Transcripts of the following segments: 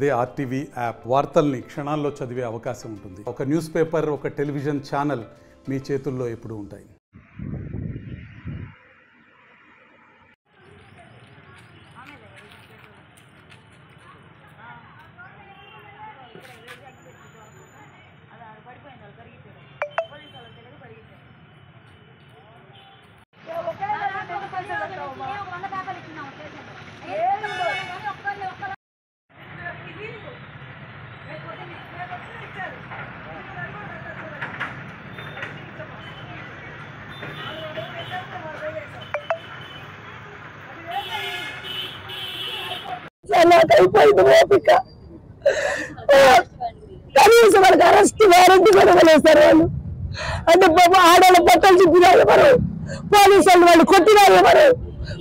అదే RTV app వార్తల్ని క్షణాల్లో చదివే అవకాశం ఉంటుంది. ఒక న్యూస్ పేపర్, ఒక టెలివిజన్ ఛానల్ మీ చేతుల్లో ఎప్పుడూ ఉంటాయి. అయిపోయింది ఓపిక. కనీసం వాళ్ళకి అరెస్ట్ వారెంట్ కూడా వేస్తారు వాళ్ళు. అంటే ఆడవాళ్ళ బట్టలు చింపినా ఎవరు, పోలీసు వాళ్ళు కొట్టినా ఎవరు,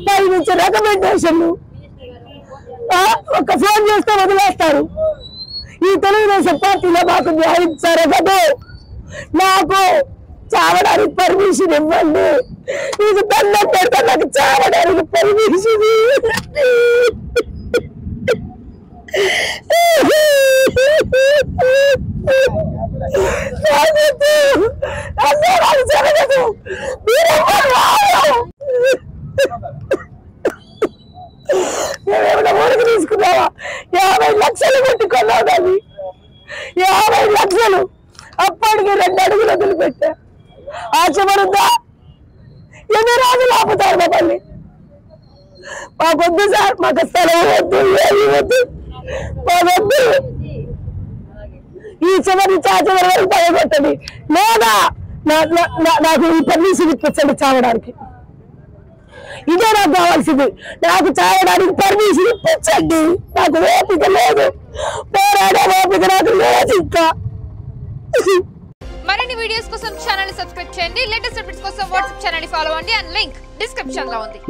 పై నుంచి రికమెండేషన్లు ఒక ఫోన్ చేస్తే వదిలేస్తారు. ఈ తెలుగుదేశం పార్టీలో మాకు న్యాయం జరగదు. నాకు చావడానికి పర్మిషన్ ఇవ్వండి. నీకు దండం పెడతా, నాకు చావడానికి పర్మిషన్. మేమేమైనా ఊరికి తీసుకున్నావా? 50 లక్షలు పెట్టుకున్నావు దాన్ని, 50 లక్షలు. అప్పటికి 2 అడుగులు వదిలిపెట్టా. ఆశపడుద్దా? ఎన్ని రోజులు ఆపుతారు మమ్మల్ని? మాకొద్దు సార్, మాకు స్థలం వద్దు, ఏమి వద్దు, మాకొద్దు. ఈ చివరి చివరి వరకు భయపెట్టండి, లేదా నాకు ఈ పర్మిషన్ ఇప్పించండి చావడానికి. ఇదే నాకు కావాల్సింది. నాకు చావడానికి పర్మిషన్ ఇప్పించండి. నాకు ఓపిక లేదు, పోరాడే ఓపిక నాకు లేదు. ఇంకా మరిన్ని వీడియోస్ కోసం ఛానల్ ని సబ్స్క్రైబ్ చేయండి. లేటెస్ట్ అప్డేట్స్ కోసం వాట్సాప్ ఛానల్ ని ఫాలో అవ్వండి. అండ్ లింక్ డిస్క్రిప్షన్ లో ఉంది.